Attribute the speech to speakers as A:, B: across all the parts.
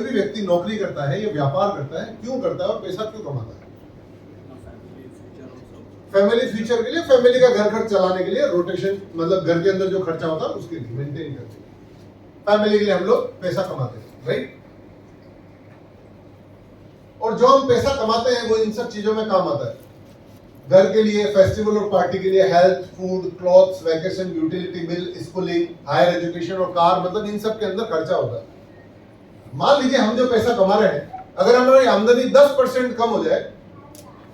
A: भी व्यक्ति नौकरी करता है या व्यापार करता है, क्यों करता है और पैसा क्यों कमाता है? फैमिली फ्यूचर के लिए, फैमिली का घर खर्च चलाने के लिए, रोटेशन मतलब घर के अंदर जो खर्चा होता है उसके लिए, मेंटेन करते हैं। फैमिली के लिए हम लोग पैसा कमाते हैं, राइट? और जो हम पैसा कमाते हैं वो इन सब चीजों में काम आता है। घर के लिए, फेस्टिवल और पार्टी के लिए, health, food, clothes, vacation, utility bill, schooling, higher education और कार, मतलब इन सब के अंदर खर्चा होता है। मान लीजिए हम जो पैसा कमा रहे हैं, अगर हमारी आमदनी 10% कम हो जाए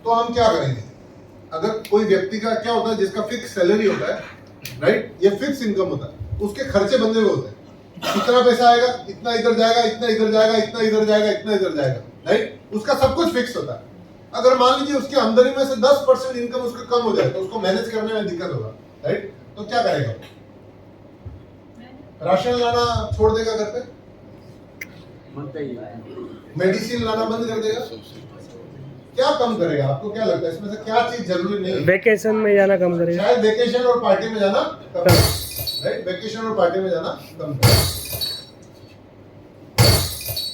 A: तो हम क्या करेंगे? अगर कोई व्यक्ति का क्या होता है, जिसका फिक्स सैलरी होता है, राइट, ये फिक्स इनकम होता है, उसके खर्चे बंधे हुए होते हैं। कितना पैसा आएगा, इतना इधर जाएगा, इतना इधर जाएगा, इतना इधर जाएगा, इतना इधर जाएगा, राइट? उसका सब कुछ फिक्स होता है। अगर मान लीजिए उसकी आमदनी में से 10% इनकम उसका कम हो जाए तो उसको मैनेज करने में दिक्कत होगा, राइट? तो क्या करेगा? राशन लाना छोड़ देगा घर पे, मेडिसिन लाना बंद कर देगा, क्या कम करेगा? आपको क्या लगता है इसमें से क्या चीज जरूरी नहीं है?
B: वेकेशन में जाना कम करेगा,
A: शायद वेकेशन और पार्टी में जाना कम, राइट? वेकेशन और पार्टी में जाना कम करेगा।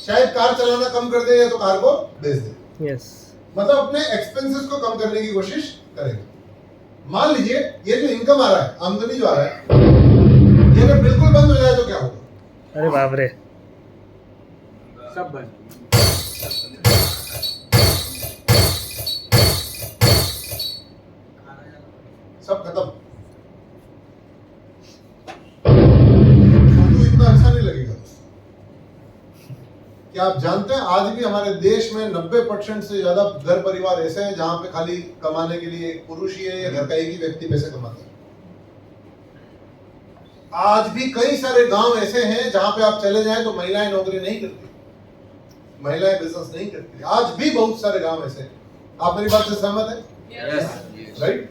A: शायद कार चलाना कम कर दे या तो कार को बेच दे।
B: यस,
A: मतलब अपने एक्सपेंसेस को कम करने की कोशिश करेगा। मान लीजिए ये जो इनकम आ रहा है, आमदनी जो आ रहा है, ये अगर बिल्कुल बंद हो जाए तो क्या होगा?
B: अरे बाप रे,
C: सब बंद।
A: सब खत्म। तो इतना अच्छा नहीं लगेगा। क्या आप जानते हैं आज भी हमारे देश में 90% से ज्यादा घर परिवार ऐसे हैं जहां पे खाली कमाने के लिए एक पुरुष ही है या घर का एक ही व्यक्ति पैसे कमाता है। आज भी कई सारे गांव ऐसे हैं जहां पे आप चले जाएं तो महिलाएं नौकरी नहीं करती, महिलाएं बिजनेस नहीं करती। आज भी बहुत सारे गांव ऐसे हैं। आप मेरी बात से सहमत है? राइट?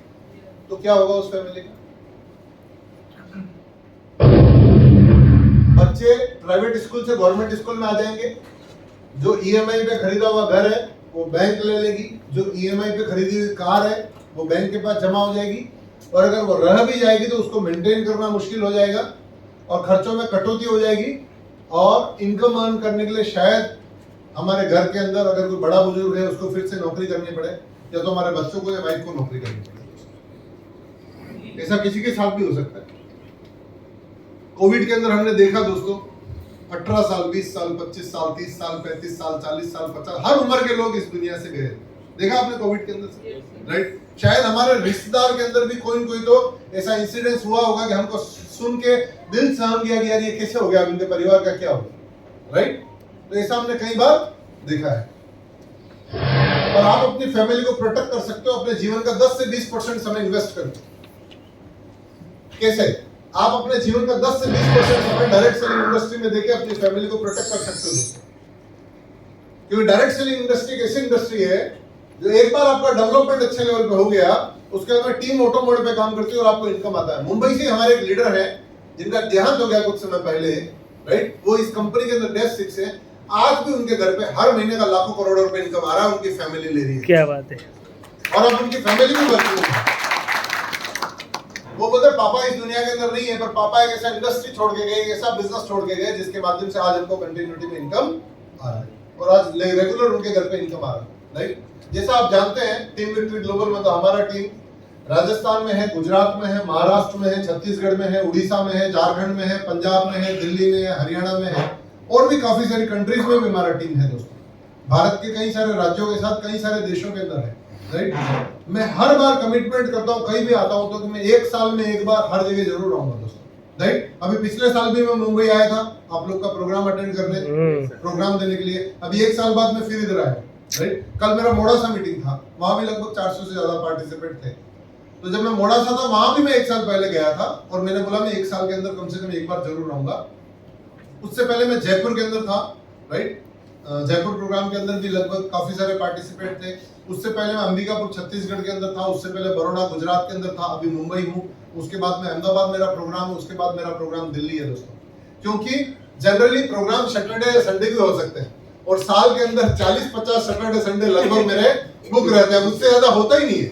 A: तो क्या होगा उस फैमिली का? बच्चे प्राइवेट स्कूल से गवर्नमेंट स्कूल में आ जाएंगे। जो ईएमआई पे खरीदा हुआ घर है वो बैंक ले लेगी, जो ईएमआई पे खरीदी हुई कार है वो बैंक के पास जमा हो जाएगी, और अगर वो रह भी जाएगी तो उसको मेंटेन करना मुश्किल हो जाएगा और खर्चों में कटौती हो जाएगी। और इनकम अर्न करने के लिए शायद हमारे घर के अंदर अगर कोई बड़ा बुजुर्ग है उसको फिर से नौकरी करनी पड़े, या तो हमारे बच्चों को या वाइफ को नौकरी करनी पड़े। ऐसा किसी के साथ भी हो सकता है। कोविड के अंदर हमने देखा दोस्तों, 18 साल, 20 साल, 25 साल, 30 साल, 35 साल, 40 साल, 50, हर उम्र के लोग इस दुनिया से गए। देखा आपने कोविड के अंदर से, राइट? शायद हमारे रिश्तेदार के अंदर भी कोई न कोई तो ऐसा इंसिडेंस हुआ होगा कि हमको सुन के दिल सहम गया कि यार ये कैसे हो गया, इनके परिवार का क्या हुआ, राइट? तो ऐसा हमने कई बार देखा है। और आप अपनी फैमिली को प्रोटेक्ट कर सकते हो अपने जीवन का 10 से 20% समय इन्वेस्ट करके। कैसे? आप अपने जीवन का 10 से 20% समय डायरेक्ट सेलिंग इंडस्ट्री में देके अपनी फैमिली को प्रोटेक्ट कर सकते हो। क्योंकि डायरेक्ट सेलिंग इंडस्ट्री एक ऐसी इंडस्ट्री है जो एक बार आपका डेवलपमेंट अच्छे लेवल पे हो गया, उसके बाद टीम ऑटो मोड पे काम करती है और आपको इनकम आता है। मुंबई से हमारे एक लीडर है जिनका देहांत हो गया कुछ समय पहले, राइट? वो इस कंपनी के अंदर डेस्क 6 है। आज भी उनके घर पे हर महीने का लाखों करोड़ों रुपए इनकम आ रहा है, उनकी फैमिली ले रही है।
B: क्या बात है।
A: और अब उनकी फैमिली भी बढ़ती है। वो बोलते पापा इस दुनिया के अंदर नहीं है, पर पापा एक ऐसा इंडस्ट्री छोड़ के गए, ऐसा बिजनेस छोड़ के गए जिसके माध्यम से आज हमको कंटिन्यूटी में इनकम आ रहा है और आज रेगुलर उनके घर पे इनकम आ रहा है, राइट? जैसा आप जानते हैं टीम विक्ट्री ग्लोबल में तो हमारा टीम राजस्थान में है, गुजरात में है, महाराष्ट्र में है, छत्तीसगढ़ में है, उड़ीसा में है, झारखंड में है, पंजाब में है, दिल्ली में है, हरियाणा में है और भी काफी सारी कंट्रीज में भी हमारा टीम है दोस्तों। भारत के कई सारे राज्यों के साथ कई सारे देशों के अंदर है, राइट? मैं हर बार कमिटमेंट करता हूँ, कहीं भी आता हूँ तो मैं एक साल में एक बार हर जगह जरूर आऊंगा दोस्तों, राइट? अभी पिछले साल भी मैं मुंबई आया था आप लोग का प्रोग्राम अटेंड करने, प्रोग्राम देने के लिए। अभी एक साल बाद मैं फिर इधर आया, राइट? कल मेरा मोड़ासा मीटिंग था, वहां भी लगभग 400 से ज्यादा पार्टिसिपेंट थे। तो जब मैं मोड़ासा था वहां भी मैं एक साल पहले गया था और मैंने बोला मैं एक साल के अंदर कम से कम एक बार जरूर आऊंगा। उससे पहले मैं जयपुर के अंदर था, राइट? जयपुर प्रोग्राम के अंदर भी लगभग काफी सारे पार्टिसिपेंट थे। उससे पहले मैं अंबिकापुर छत्तीसगढ़ के अंदर था, उससे पहले बड़ौदा गुजरात के अंदर था, अभी मुंबई हूँ, उसके बाद में अहमदाबाद मेरा प्रोग्राम है, उसके बाद मेरा प्रोग्राम दिल्ली है दोस्तों। क्योंकि जनरली प्रोग्राम सैटरडे या संडे भी हो सकते हैं और साल के अंदर 40-50 सैटरडे संडे लगभग मेरे बुक रहते हैं, मुझसे ज्यादा होता ही नहीं है।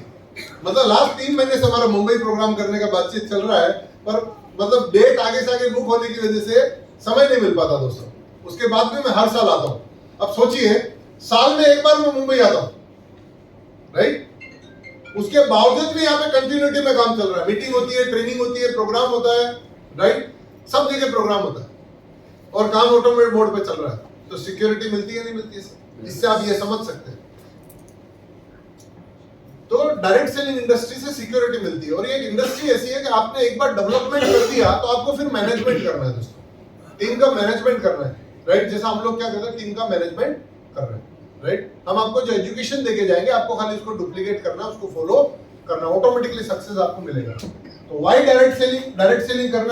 A: मतलब लास्ट 3 महीने से हमारा मुंबई प्रोग्राम करने का बातचीत चल रहा है, पर मतलब डेट आगे से आगे बुक होने की वजह से समय नहीं मिल पाता दोस्तों। उसके बाद भी मैं हर साल आता हूँ। अब सोचिए साल में एक बार मैं मुंबई आता हूँ, राइट? उसके बावजूद भी यहाँ पे कंटिन्यूटी में काम चल रहा है, मीटिंग होती है, ट्रेनिंग होती है, प्रोग्राम होता है, राइट? सब जगह प्रोग्राम होता है और काम ऑटोमेटेड मोड पे चल रहा है। तो सिक्योरिटी मिलती है नहीं मिलती है? इससे आप ये समझ सकते हैं। तो डायरेक्ट सेलिंग इंडस्ट्री से सिक्योरिटी मिलती है और ये एक इंडस्ट्री ऐसी है कि आपने एक बार डेवलपमेंट कर दिया तो आपको फिर मैनेजमेंट करना है दोस्तों, टीम का मैनेजमेंट करना है, राइट? जैसा हम लोग क्या करते हैं, टीम का मैनेजमेंट कर रहे हैं, राइट? हम आपको जो एजुकेशन देके जाएंगे, आपको खाली उसको डुप्लीकेट करना, उसको फॉलो करना, ऑटोमेटिकली सक्सेस आपको मिलेगा। तो व्हाई डायरेक्ट सेलिंग करना